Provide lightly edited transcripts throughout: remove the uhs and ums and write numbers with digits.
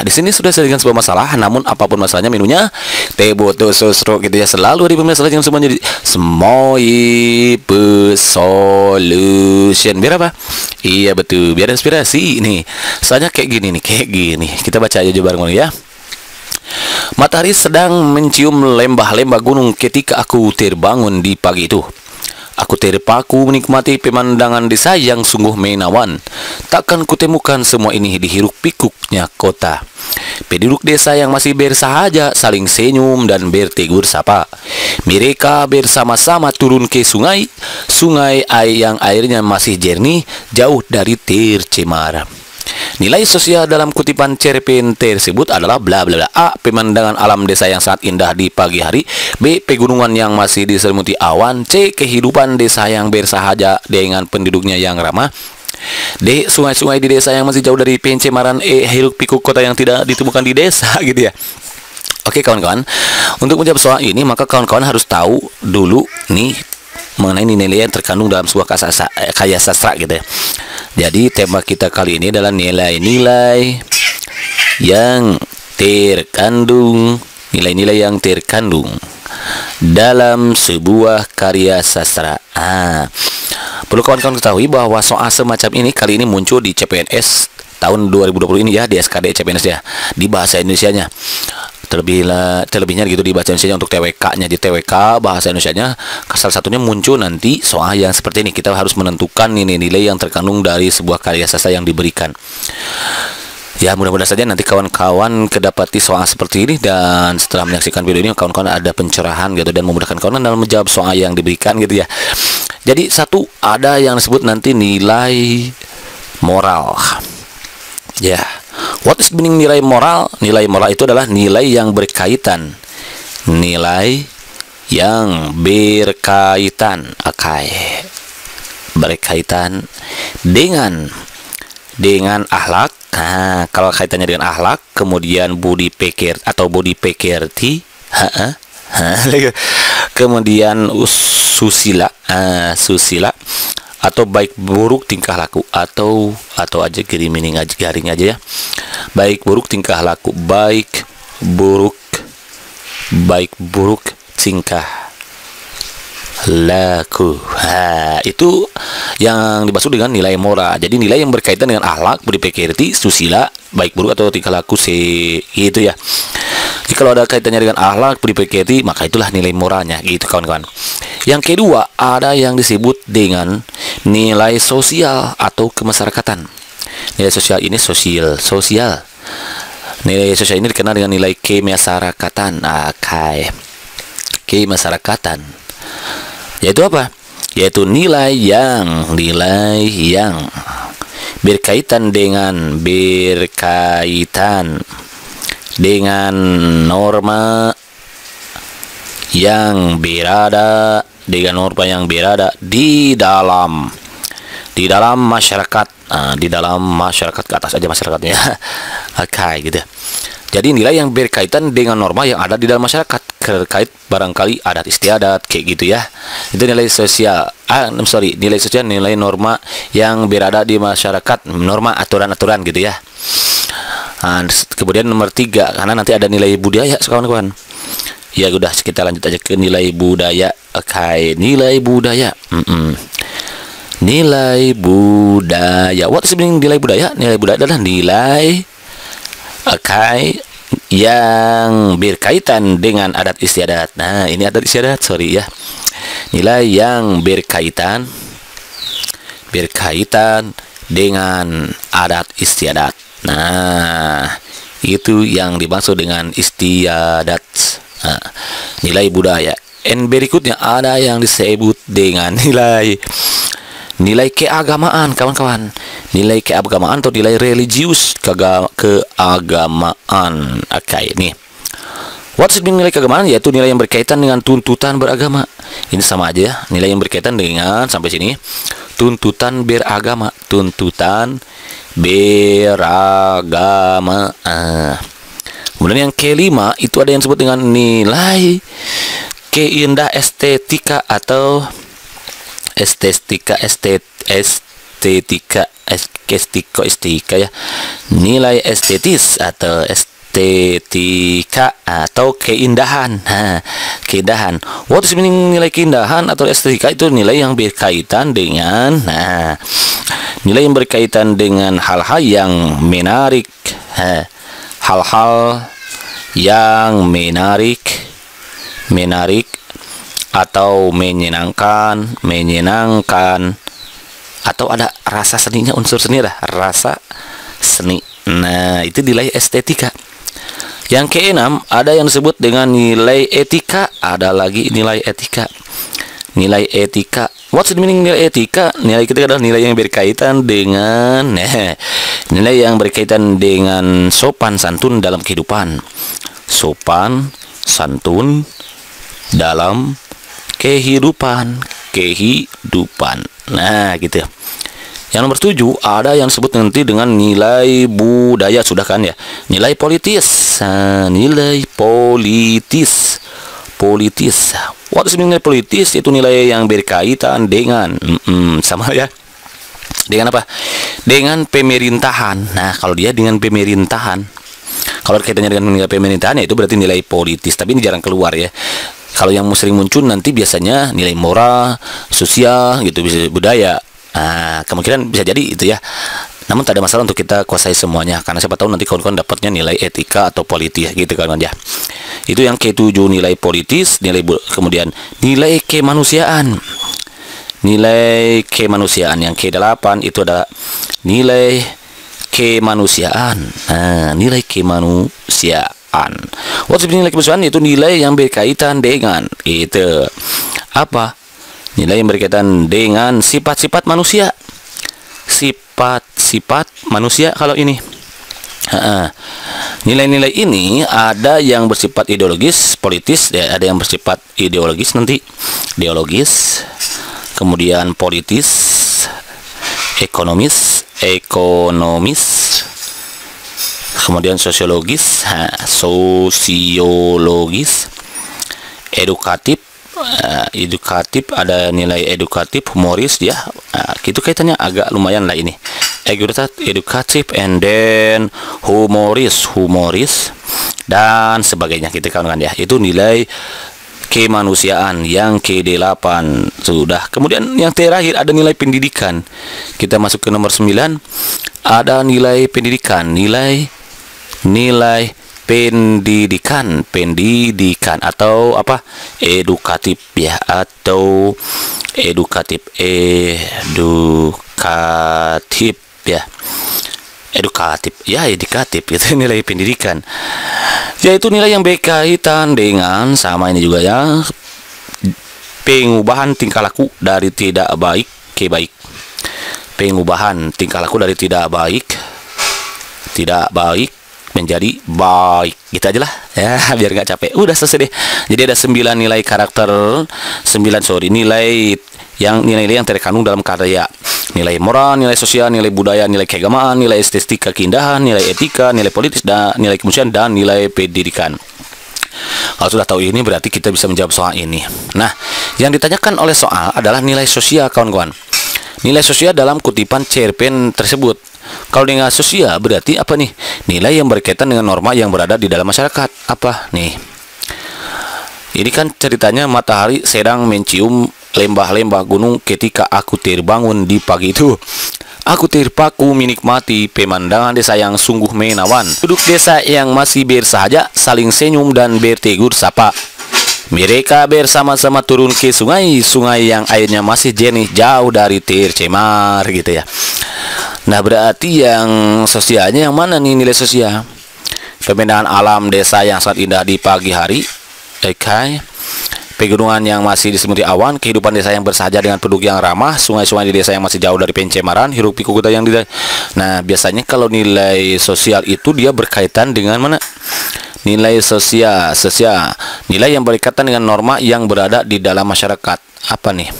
Di sini sudah saya dengan sebuah masalah, namun apapun masalahnya menunya teh botol sosro gitu ya. Selalu ada masalah yang semuanya semoi solution. Biar apa? Iya betul, biar inspirasi nih. Soalnya kayak gini nih, kayak gini. Kita baca aja bareng ya. Matahari sedang mencium lembah-lembah gunung ketika aku terbangun di pagi itu. Aku terpaku menikmati pemandangan desa yang sungguh menawan. Takkan kutemukan semua ini di hiruk pikuknya kota. Penduduk desa yang masih bersahaja saling senyum dan bertegur sapa. Mereka bersama-sama turun ke sungai, yang airnya masih jernih, jauh dari tercemar. Nilai sosial dalam kutipan cerpen tersebut adalah bla bla bla. A. Pemandangan alam desa yang sangat indah di pagi hari. B. Pegunungan yang masih diselimuti awan. C. Kehidupan desa yang bersahaja dengan penduduknya yang ramah. D. Sungai-sungai di desa yang masih jauh dari pencemaran. E. Hiruk pikuk kota yang tidak ditemukan di desa gitu ya. Oke kawan-kawan, untuk menjawab soal ini maka kawan-kawan harus tahu dulu nih mengenai nilai yang terkandung dalam sebuah karya sastra gitu ya. Jadi tema kita kali ini adalah nilai-nilai yang terkandung dalam sebuah karya sastra. Perlu kawan-kawan ketahui bahwa soal semacam ini kali ini muncul di CPNS tahun 2020 ini ya, di SKD CPNS ya, di bahasa Indonesianya. Terlebihnya gitu di bahasa Indonesia untuk TWK-nya, di TWK bahasa Indonesia-nya salah satunya muncul nanti soal yang seperti ini. Kita harus menentukan nilai-nilai yang terkandung dari sebuah karya sastra yang diberikan. Ya mudah-mudahan saja nanti kawan-kawan kedapati soal seperti ini, dan setelah menyaksikan video ini kawan-kawan ada pencerahan gitu dan memudahkan kawan dalam menjawab soal yang diberikan gitu ya. Jadi satu, ada yang disebut nanti nilai moral. Ya. What is meaning nilai moral? Nilai moral itu adalah nilai yang berkaitan. Nilai yang berkaitan. Berkaitan dengan akhlak. Nah, kalau kaitannya dengan akhlak, kemudian budi pekerti atau budi pekerti, kemudian susila, atau baik buruk tingkah laku, atau aja garing aja ya. Baik buruk tingkah laku, baik buruk tingkah laku. Itu yang dimaksud dengan nilai moral. Jadi nilai yang berkaitan dengan akhlak, budi pekerti, susila, baik buruk atau tingkah laku gitu ya. Jadi kalau ada kaitannya dengan akhlak, budi pekerti, maka itulah nilai moralnya gitu kawan-kawan. Yang kedua, ada yang disebut dengan nilai sosial atau kemasyarakatan. Nilai sosial ini sosial. Nilai sosial ini dikenal dengan nilai kemasyarakatan. Kemasyarakatan. Yaitu apa? Yaitu nilai yang berkaitan dengan norma yang berada di dalam masyarakat. Di dalam masyarakat, ke atas aja masyarakatnya. Gitu. Jadi nilai yang berkaitan dengan norma yang ada di dalam masyarakat, terkait barangkali adat istiadat kayak gitu ya. Itu nilai sosial. Nilai sosial, nilai norma yang berada di masyarakat, norma aturan-aturan gitu ya. Kemudian nomor 3, karena nanti ada nilai budaya kawan-kawan. Ya udah, kita lanjut aja ke nilai budaya. Nilai budaya. Nilai budaya. What is meaning nilai budaya? Nilai budaya adalah nilai yang berkaitan dengan adat istiadat. Nah, ini adat istiadat, sorry ya. Nilai yang berkaitan dengan adat istiadat. Nah, itu yang dimaksud dengan istiadat. Nilai budaya. Berikutnya ada yang disebut dengan nilai keagamaan kawan-kawan. Nilai keagamaan atau nilai religius, keagamaan. Nih. What's meaning nilai keagamaan? Yaitu nilai yang berkaitan dengan tuntutan beragama. Ini sama aja ya. Nilai yang berkaitan dengan, sampai sini, tuntutan beragama. Tuntutan beragama. Kemudian yang kelima itu ada yang disebut dengan nilai keindah estetika atau estetika ya. Nilai estetis atau estetika atau keindahan. Keindahan. What is meaning nilai keindahan atau estetika? Itu nilai yang berkaitan dengan nilai yang berkaitan dengan hal-hal yang menarik. Hal-hal yang menarik atau menyenangkan atau ada rasa seninya, unsur seni lah, rasa seni. Nah, itu nilai estetika. Yang keenam, ada yang disebut dengan nilai etika, ada lagi nilai etika. Nilai etika. What's the meaning nilai etika? Nilai etika adalah nilai yang berkaitan dengan nilai yang berkaitan dengan sopan santun dalam kehidupan. Sopan santun dalam kehidupan. Nah, gitu. Yang nomor 7, ada yang disebut nanti dengan nilai budaya, sudah kan ya. Nilai politis. Nilai politis. What is nilai politis? Itu nilai yang berkaitan dengan sama ya. Dengan apa? Dengan pemerintahan. Nah, kalau dia dengan pemerintahan, kalau kaitannya dengan nilai pemerintahan, ya itu berarti nilai politis. Tapi ini jarang keluar ya. Kalau yang sering muncul nanti biasanya nilai moral, sosial, gitu, bisa budaya. Kemungkinan bisa jadi itu ya. Namun tak ada masalah untuk kita kuasai semuanya, karena siapa tahu nanti kawan-kawan dapatnya nilai etika atau politis gitu kawan-kawan ya. Itu yang ke-7, nilai politis, kemudian nilai kemanusiaan. Nilai kemanusiaan yang ke-8 itu ada nilai kemanusiaan. Nilai kemanusiaan. What's nilai kemanusiaan? Itu nilai yang berkaitan dengan itu apa? Nilai yang berkaitan dengan sifat-sifat manusia. Sifat-sifat manusia kalau ini. Nilai-nilai ini ada yang bersifat ideologis, politis, ya, ada yang bersifat ideologis nanti, ideologis, kemudian politis, ekonomis, kemudian sosiologis, edukatif, ada nilai edukatif, humoris ya. Itu kaitannya agak lumayan lah ini. Edukatif and then humoris dan sebagainya gitu kan ya. Itu nilai kemanusiaan yang ke-8 sudah. Kemudian yang terakhir ada nilai pendidikan. Kita masuk ke nomor 9. Ada nilai pendidikan, nilai pendidikan atau apa? Edukatif ya, atau edukatif itu nilai pendidikan. Yaitu nilai yang berkaitan dengan sama ini juga ya, pengubahan tingkah laku dari tidak baik ke baik. Pengubahan tingkah laku dari tidak baik menjadi baik, gitu aja lah ya, biar nggak capek. Udah selesai deh. Jadi ada 9 nilai karakter, nilai yang terkandung dalam karya. Nilai moral, nilai sosial, nilai budaya, nilai keagamaan, nilai estetika keindahan, nilai etika, nilai politis, dan nilai kemanusiaan, dan nilai pendidikan. Kalau sudah tahu ini berarti kita bisa menjawab soal ini. Nah, yang ditanyakan oleh soal adalah nilai sosial kawan-kawan. Nilai sosial dalam kutipan cerpen tersebut. Kalau dengan sosial berarti apa nih? Nilai yang berkaitan dengan norma yang berada di dalam masyarakat. Apa nih? Ini kan ceritanya matahari sedang mencium lembah-lembah gunung ketika aku terbangun di pagi itu. Aku terpaku menikmati pemandangan desa yang sungguh menawan. Penduduk desa yang masih bersahaja saling senyum dan bertegur sapa. Mereka bersama-sama turun ke sungai yang airnya masih jernih jauh dari tercemar gitu ya. Nah, berarti yang sosialnya yang mana nih nilai sosial? Pemandangan alam desa yang sangat indah di pagi hari. Pegunungan yang masih diselimuti awan, kehidupan desa yang bersahaja dengan penduduk yang ramah, sungai-sungai di desa yang masih jauh dari pencemaran, hiruk pikuk kota yang Nah, biasanya kalau nilai sosial itu dia berkaitan dengan mana? Nilai sosial, nilai yang berkaitan dengan norma yang berada di dalam masyarakat. Apa nih?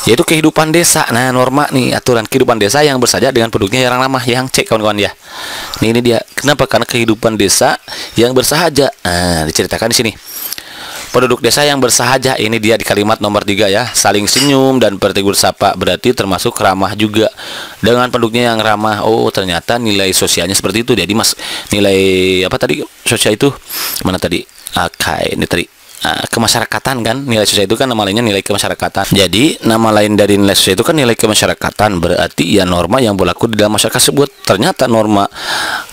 Yaitu kehidupan desa. Nah, norma nih, aturan kehidupan desa yang bersahaja dengan penduduknya yang ramah, yang cek kawan-kawan ya. Ini dia. Kenapa? Karena kehidupan desa yang bersahaja. Nah, diceritakan di sini. Penduduk desa yang bersahaja, ini dia di kalimat nomor 3 ya. Saling senyum dan bertegur sapa, berarti termasuk ramah juga dengan penduduknya yang ramah. Oh, ternyata nilai sosialnya seperti itu. Jadi Mas, nilai apa tadi sosial itu? Mana tadi? Ini tadi kemasyarakatan kan, nilai sosial itu kan nama lainnya nilai kemasyarakatan. Jadi nama lain dari nilai sosial itu kan nilai kemasyarakatan, berarti ya norma yang berlaku di dalam masyarakat tersebut. Ternyata norma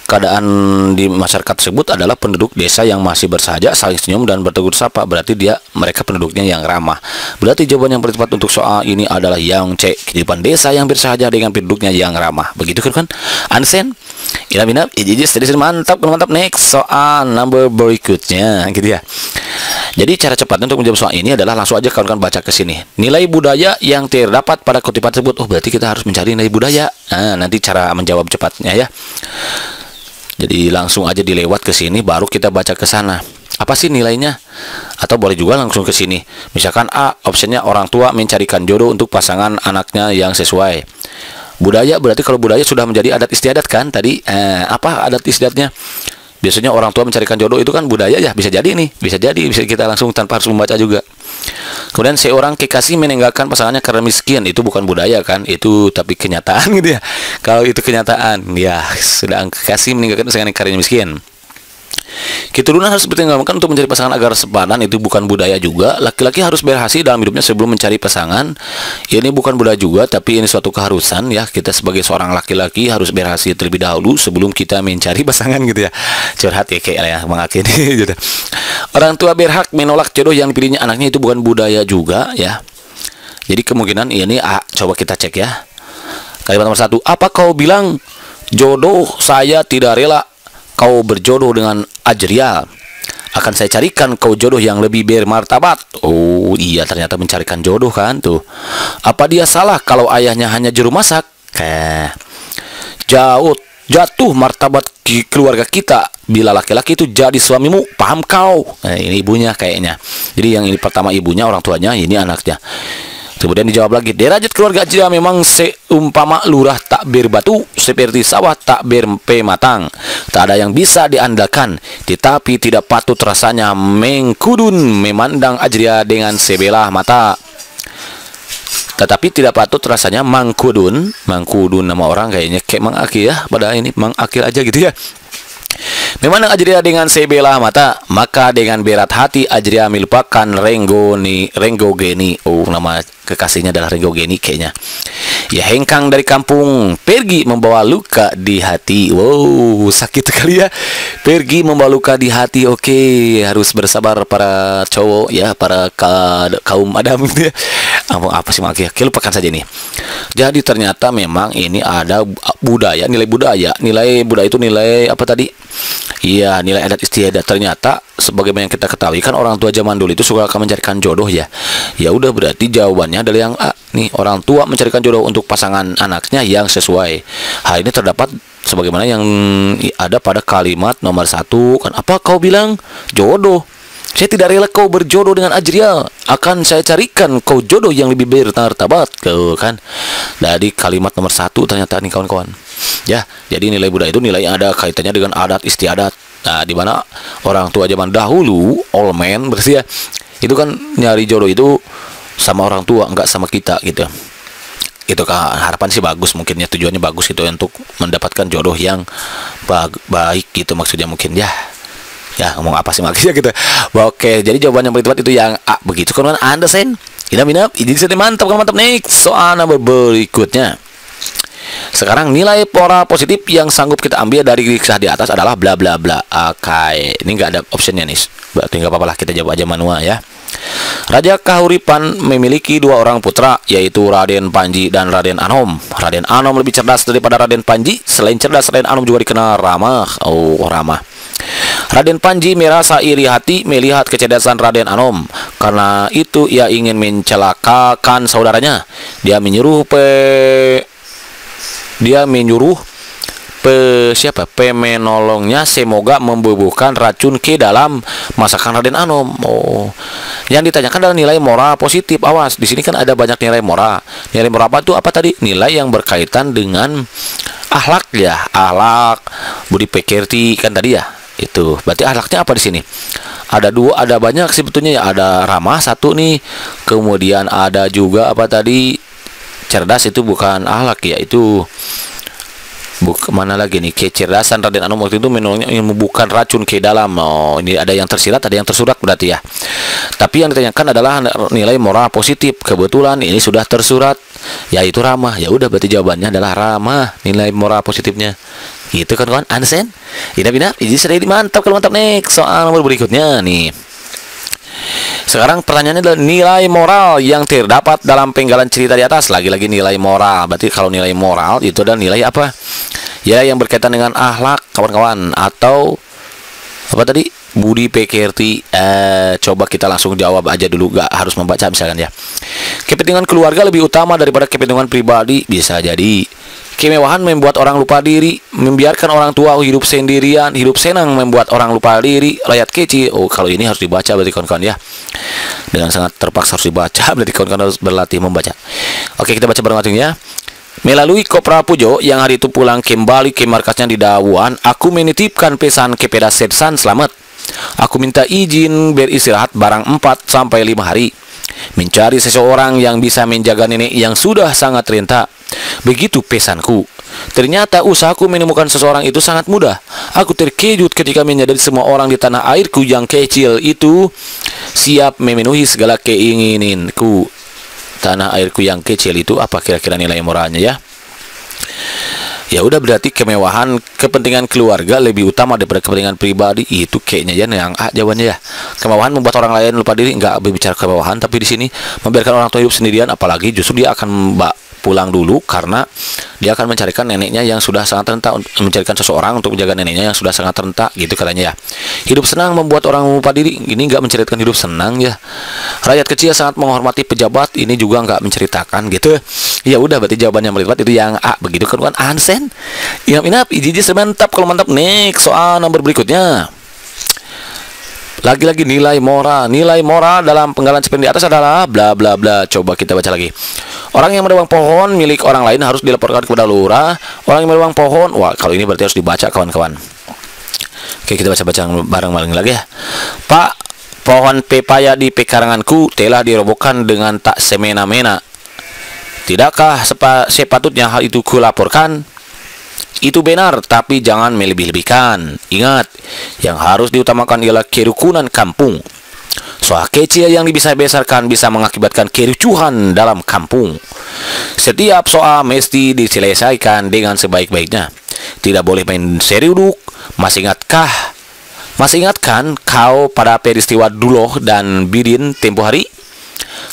keadaan di masyarakat tersebut adalah penduduk desa yang masih bersahaja, saling senyum dan bertegur sapa, berarti mereka penduduknya yang ramah. Berarti jawaban yang paling tepat untuk soal ini adalah yang C, kehidupan desa yang bersahaja dengan penduduknya yang ramah. Begitu kan? Understand? Inap jadi mantap. Next soal number berikutnya gitu ya. Jadi cara cepatnya untuk menjawab soal ini adalah langsung aja kawan-kawan baca ke sini. Nilai budaya yang terdapat pada kutipan tersebut. Oh, berarti kita harus mencari nilai budaya. Nah, nanti cara menjawab cepatnya ya. Jadi langsung aja dilewat ke sini baru kita baca ke sana. Apa sih nilainya? Atau boleh juga langsung ke sini. Misalkan A, opsinya orang tua mencarikan jodoh untuk pasangan anaknya yang sesuai. Budaya berarti kalau budaya sudah menjadi adat istiadat kan tadi. Apa adat istiadatnya? Biasanya orang tua mencarikan jodoh itu kan budaya ya, bisa jadi nih, bisa kita langsung tanpa harus membaca juga. Kemudian seorang kekasih meninggalkan pasangannya karena miskin, itu bukan budaya kan, itu tapi kenyataan gitu ya. Kalau itu kenyataan, ya sedang kekasih meninggalkan pasangannya karena miskin. Keturunan harus dipertimbangkan untuk mencari pasangan agar sepadan, itu bukan budaya juga. Laki-laki harus berhasil dalam hidupnya sebelum mencari pasangan, ini bukan budaya juga, tapi ini suatu keharusan ya. Kita sebagai seorang laki-laki harus berhasil terlebih dahulu sebelum kita mencari pasangan gitu ya. Curhat ya kayak ya mengakhiri gitu. Orang tua berhak menolak jodoh yang dipilihnya anaknya, itu bukan budaya juga ya. Jadi kemungkinan ini coba kita cek ya. Kalimat nomor 1, apa kau bilang jodoh saya tidak rela kau berjodoh dengan Ajrial, akan saya carikan kau jodoh yang lebih bermartabat. Oh iya, ternyata mencarikan jodoh kan tuh. Apa dia salah kalau ayahnya hanya juru masak? Jatuh martabat keluarga kita bila laki-laki itu jadi suamimu, paham kau? Ini ibunya kayaknya. Jadi yang ini pertama ibunya, orang tuanya, ini anaknya. Kemudian dijawab lagi, derajat keluarga Ajrial memang seumpama lurah tak berbatu, seperti sawah tak berpematang. Tak ada yang bisa diandalkan, tetapi tidak patut rasanya mengkudun memandang Ajrial dengan sebelah mata. Tetapi tidak patut rasanya mangkudun nama orang kayaknya kayak Mang Akil ya, pada ini Mang Akil aja gitu ya. Memandang Ajrial dengan sebelah mata, maka dengan berat hati Ajrial melupakan Renggogeni. Oh, nama kekasihnya adalah Renggogeni kayaknya. Ya, hengkang dari kampung, pergi membawa luka di hati. Wow, sakit sekali ya. Pergi membawa luka di hati. Oke, harus bersabar para cowok ya, para kaum Adam gitu ya. Apa sih maksudnya? Lupakan saja nih. Jadi ternyata memang ini ada budaya, nilai budaya. Nilai budaya itu nilai apa tadi? Iya, nilai adat istiadat. Ternyata sebagaimana yang kita ketahui kan orang tua zaman dulu itu suka akan mencarikan jodoh ya. Ya udah, berarti jawabannya adalah yang A. Nih, orang tua mencarikan jodoh untuk pasangan anaknya yang sesuai. Hal ini terdapat sebagaimana yang ada pada kalimat nomor 1 kan. Apa kau bilang jodoh? Saya tidak rela kau berjodoh dengan Ajrial, akan saya carikan kau jodoh yang lebih bermartabat, kan. Dari kalimat nomor 1 ternyata nih kawan-kawan. Ya, jadi nilai budaya itu nilai yang ada kaitannya dengan adat istiadat. Nah, di mana orang tua zaman dahulu, old man berarti ya, itu kan nyari jodoh itu sama orang tua, enggak sama kita gitu. Itu kan harapan sih bagus, mungkin ya tujuannya bagus gitu untuk mendapatkan jodoh yang baik gitu maksudnya mungkin ya. Ya, ngomong apa sih maksudnya gitu. Oke, jadi jawaban yang paling tepat itu yang A. Begitu kan Anda sen? Inap, ini sudah mantap. Next soal nomor berikutnya. Sekarang nilai pora positif yang sanggup kita ambil dari kisah di atas adalah bla bla bla. Oke, ini nggak ada optionnya nih. Berarti nggak apa-apa lah, kita jawab aja manual ya. Raja Kahuripan memiliki 2 orang putra, yaitu Raden Panji dan Raden Anom. Raden Anom lebih cerdas daripada Raden Panji. Selain cerdas, Raden Anom juga dikenal ramah. Oh, ramah. Raden Panji merasa iri hati melihat kecerdasan Raden Anom. Karena itu ia ingin mencelakakan saudaranya. Dia menyuruh pemenolongnya semoga membubuhkan racun ke dalam masakan Raden Anom. Oh, yang ditanyakan adalah nilai moral positif. Awas, di sini kan ada banyak nilai moral. Nilai moral apa tuh? Apa tadi? Nilai yang berkaitan dengan akhlak ya, akhlak, budi pekerti kan tadi ya. Itu berarti akhlaknya apa di sini? Ada dua, ada banyak sebetulnya ya. Ada ramah satu nih, kemudian ada juga apa tadi, cerdas itu bukan akhlak ya, itu mana lagi nih, kecerdasan Raden Anom waktu itu menolongnya bukan racun ke dalam. Oh, ini ada yang tersirat, ada yang tersurat berarti ya. Tapi yang ditanyakan adalah nilai moral positif. Kebetulan ini sudah tersurat, yaitu ramah. Ya udah, berarti jawabannya adalah ramah, nilai moral positifnya. Gitu kan kawan, Ansen? Inap-inap, ini sudah mantap. Kalau mantap, next soal nomor berikutnya nih. Sekarang pertanyaannya adalah nilai moral yang terdapat dalam penggalan cerita di atas. Lagi-lagi nilai moral. Berarti kalau nilai moral itu adalah nilai apa? Ya, yang berkaitan dengan akhlak, kawan-kawan, atau apa tadi? Budi pekerti. Coba kita langsung jawab aja dulu, gak harus membaca misalkan ya. Kepentingan keluarga lebih utama daripada kepentingan pribadi. Bisa jadi kemewahan membuat orang lupa diri, membiarkan orang tua hidup sendirian, hidup senang membuat orang lupa diri, rakyat kecil. Oh, kalau ini harus dibaca berarti kawan-kawan ya. Dengan sangat terpaksa harus dibaca, berarti kawan-kawan harus berlatih membaca. Oke, kita baca bareng-bareng ya. Melalui Kopra Pujo yang hari itu pulang kembali ke markasnya di Dawuan, aku menitipkan pesan kepada Setsan Slamet. Aku minta izin beristirahat barang 4 sampai 5 hari. Mencari seseorang yang bisa menjaga nenek yang sudah sangat renta. Begitu pesanku. Ternyata usahaku menemukan seseorang itu sangat mudah. Aku terkejut ketika menyadari semua orang di tanah airku yang kecil itu siap memenuhi segala keinginanku. Tanah airku yang kecil itu apa kira-kira nilai moralnya ya? Ya udah, berarti kemewahan kepentingan keluarga lebih utama daripada kepentingan pribadi. Itu kayaknya ya yang A jawabannya ya. Kemewahan membuat orang lain lupa diri, enggak berbicara kemewahan, tapi di sini membiarkan orang tua hidup sendirian, apalagi justru dia akan pulang dulu karena dia akan mencarikan neneknya yang sudah sangat renta, mencarikan seseorang untuk menjaga neneknya yang sudah sangat renta, gitu katanya ya. Hidup senang membuat orang lupa diri, ini enggak menceritakan hidup senang ya. Rakyat kecil sangat menghormati pejabat, ini juga enggak menceritakan gitu. Ya udah, berarti jawabannya melibat itu yang A, begitu kan Ansen? Inap-inap, iji mantap. Kalau mantap, next soal nomor berikutnya. Lagi-lagi nilai moral. Nilai moral dalam penggalan seperti di atas adalah bla bla bla. Coba kita baca lagi. Orang yang menebang pohon milik orang lain harus dilaporkan kepada lurah. Orang yang menebang pohon, wah kalau ini berarti harus dibaca kawan-kawan. Oke, kita baca-baca bareng-bareng lagi ya. Pak, pohon pepaya di pekaranganku telah dirobohkan dengan tak semena-mena. Tidakkah sepatutnya hal itu kulaporkan? Itu benar, tapi jangan melebih-lebihkan. Ingat, yang harus diutamakan ialah kerukunan kampung. Soal kecil yang dibesar-besarkan bisa mengakibatkan kericuhan dalam kampung. Setiap soal mesti diselesaikan dengan sebaik-baiknya. Tidak boleh main seruduk. Masih ingatkan kau pada peristiwa Duloh dan Bidin tempo hari?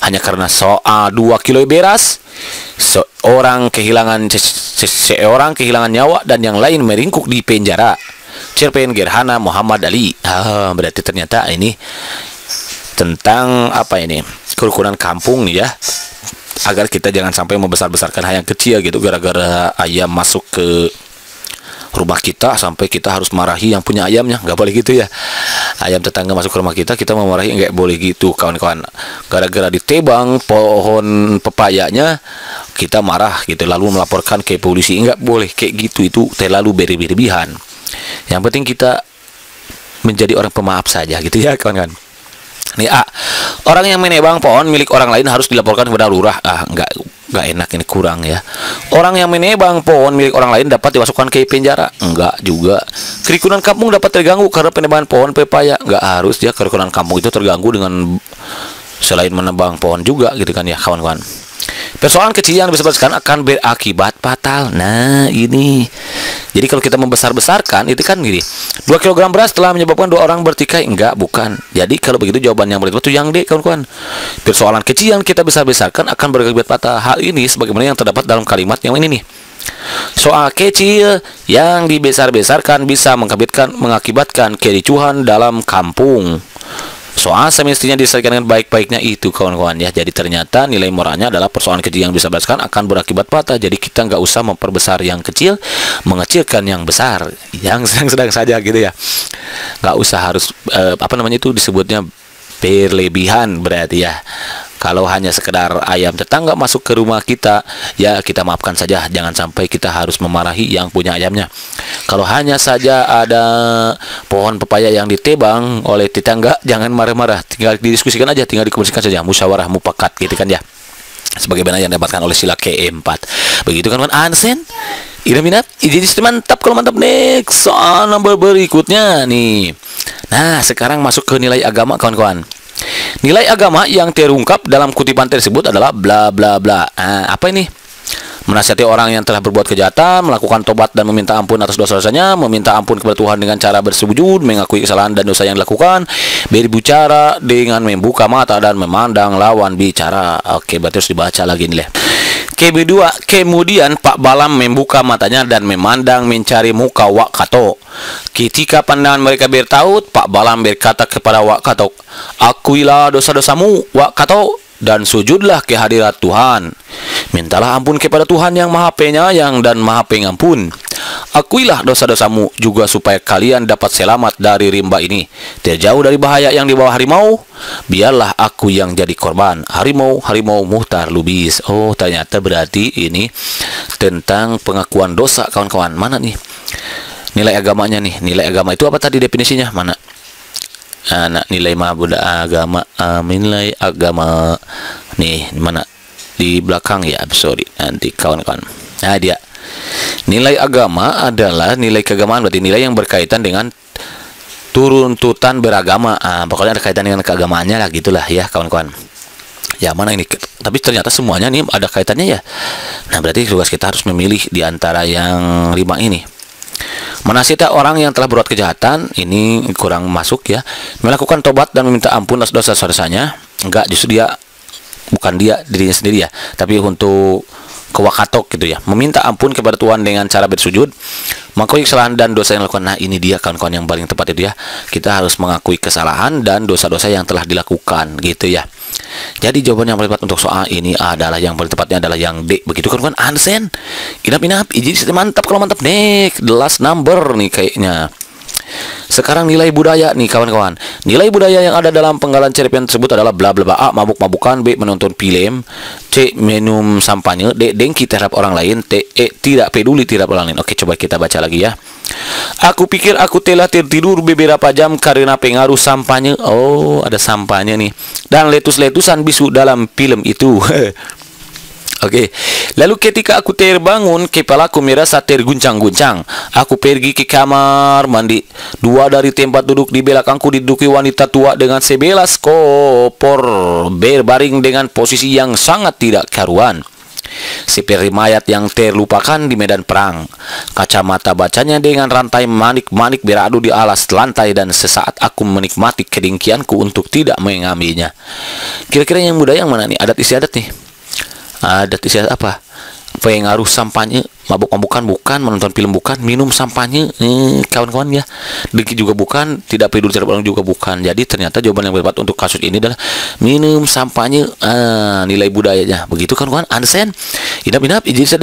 Hanya karena soal 2 kilo beras, seorang kehilangan nyawa dan yang lain meringkuk di penjara. Cerpen Gerhana Muhammad Ali. Berarti ternyata ini tentang apa ini? Kerukunan kampung nih ya. Agar kita jangan sampai membesar-besarkan hal yang kecil gitu gara-gara ayam masuk ke rumah kita sampai kita harus marahi yang punya ayamnya. Nggak boleh gitu ya. Ayam tetangga masuk ke rumah kita memarahi, nggak boleh gitu kawan-kawan. Gara-gara ditebang pohon pepayanya kita marah gitu lalu melaporkan ke polisi. Nggak boleh kayak gitu, itu terlalu berlebihan. Yang penting kita menjadi orang pemaaf saja gitu ya kawan-kawan. Nih A, orang yang menebang pohon milik orang lain harus dilaporkan kepada lurah. Nggak enak, ini kurang ya. Orang yang menebang pohon milik orang lain dapat dimasukkan ke penjara. Enggak juga. Kerukunan kampung dapat terganggu karena penebangan pohon pepaya. Nggak harus ya, kerukunan kampung itu terganggu dengan selain menebang pohon juga gitu kan ya kawan-kawan. Persoalan kecil yang dibesar-besarkan akan berakibat fatal. Nah ini, jadi kalau kita membesar-besarkan itu kan gini, 2 kg beras telah menyebabkan 2 orang bertikai. Enggak, bukan. Jadi kalau begitu jawaban yang betul itu yang D kawan-kawan. Persoalan kecil yang kita besar-besarkan akan berakibat fatal. Hal ini sebagaimana yang terdapat dalam kalimat yang ini nih. Soal kecil yang dibesar-besarkan bisa mengakibatkan kericuhan dalam kampung. Soal semestinya diselesaikan dengan baik-baiknya itu kawan-kawan ya. Jadi ternyata nilai moralnya adalah persoalan kecil yang bisa besarkan akan berakibat fatal. Jadi kita nggak usah memperbesar yang kecil, mengecilkan yang besar, yang sedang-sedang saja gitu ya. Nggak usah harus apa namanya itu disebutnya berlebihan berarti ya. Kalau hanya sekedar ayam tetangga masuk ke rumah kita, ya kita maafkan saja. Jangan sampai kita harus memarahi yang punya ayamnya. Kalau hanya saja ada pohon pepaya yang ditebang oleh tetangga, jangan marah-marah. Tinggal didiskusikan aja, tinggal dikomunikasikan saja. Musyawarah mufakat gitu kan ya. Sebagaimana yang didapatkan oleh sila keempat. Begitu kan Ansen? Ida minat, jadi mantap. Kalau mantap, next soal nomor berikutnya nih. Nah, sekarang masuk ke nilai agama kawan-kawan. Nilai agama yang terungkap dalam kutipan tersebut adalah bla bla bla. Apa ini? Menasihati orang yang telah berbuat kejahatan, melakukan tobat dan meminta ampun atas dosa-dosanya, meminta ampun kepada Tuhan dengan cara bersujud, mengakui kesalahan dan dosa yang dilakukan, berbicara dengan membuka mata dan memandang lawan bicara. Oke, berarti harus dibaca lagi nih. Kemudian Pak Balam membuka matanya dan memandang mencari muka Wak Kato. Ketika pandangan mereka bertaut, Pak Balam berkata kepada Wak Kato, "Akuilah dosa-dosamu, Wak Kato, dan sujudlah ke hadirat Tuhan. Mintalah ampun kepada Tuhan yang Maha Penyayang dan Maha Pengampun. Akuilah dosa-dosamu juga supaya kalian dapat selamat dari rimba ini, terjauh dari bahaya yang dibawa harimau. Biarlah aku yang jadi korban harimau muhtar lubis." Oh, ternyata berarti ini tentang pengakuan dosa kawan-kawan. Mana nih nilai agamanya nih? Nilai agama itu apa tadi definisinya? Mana? Nilai agama, nilai agama nih mana di belakang ya, sorry nanti kawan-kawan. Nah, dia nilai agama adalah nilai keagamaan, berarti nilai yang berkaitan dengan tuntutan beragama. Pokoknya ada kaitan dengan keagamaannya lah, gitulah ya kawan-kawan. Ya, mana ini? Tapi ternyata semuanya nih ada kaitannya ya. Nah, berarti tugas kita harus memilih di antara yang 5 ini. Menasihati orang yang telah berbuat kejahatan, ini kurang masuk ya. Melakukan tobat dan meminta ampun atas dosa-dosanya. Enggak, justru bukan dirinya sendiri ya, tapi untuk kewakatok gitu ya. Meminta ampun kepada Tuhan dengan cara bersujud, mengakui kesalahan dan dosa yang dilakukan. Nah, ini dia kawan-kawan yang paling tepat itu ya. Kita harus mengakui kesalahan dan dosa-dosa yang telah dilakukan gitu ya. Jadi jawaban yang paling tepat untuk soal ini adalah, yang paling tepatnya adalah yang D. Begitu kan Ansen? Inap, jadi mantap. Kalau mantap, next the last number nih kayaknya. Sekarang nilai budaya nih kawan-kawan. Nilai budaya yang ada dalam penggalan cerpen tersebut adalah bla bla bla. A. Mabuk-mabukan. B. Menonton film. C. Minum sampahnya. D. Dengki terhadap orang lain. Tidak peduli terhadap orang lain. Oke, coba kita baca lagi ya. Aku pikir aku telah tertidur beberapa jam karena pengaruh sampahnya. Oh, ada sampahnya nih. Dan letus-letusan bisu dalam film itu. Oke. Lalu ketika aku terbangun, kepalaku merasa terguncang-guncang. Aku pergi ke kamar mandi. 2 dari tempat duduk di belakangku diduduki wanita tua dengan 11 kopor berbaring dengan posisi yang sangat tidak karuan, seperti mayat yang terlupakan di medan perang. Kacamata bacanya dengan rantai manik-manik beradu di alas lantai, dan sesaat aku menikmati kedengkianku untuk tidak mengambilnya. Kira-kira yang muda yang mana nih? Adat istiadat nih. Adat istiadat apa? Pengaruh sampahnya. Mabuk-mabukan bukan, menonton film bukan, minum sampahnya kawan-kawan ya. Dengki juga bukan, tidak peduli terhadap orang juga bukan. Jadi ternyata jawaban yang tepat untuk kasus ini adalah minum sampahnya. Nilai budayanya. Begitu kawan-kawan. Understand? Inap, izin saya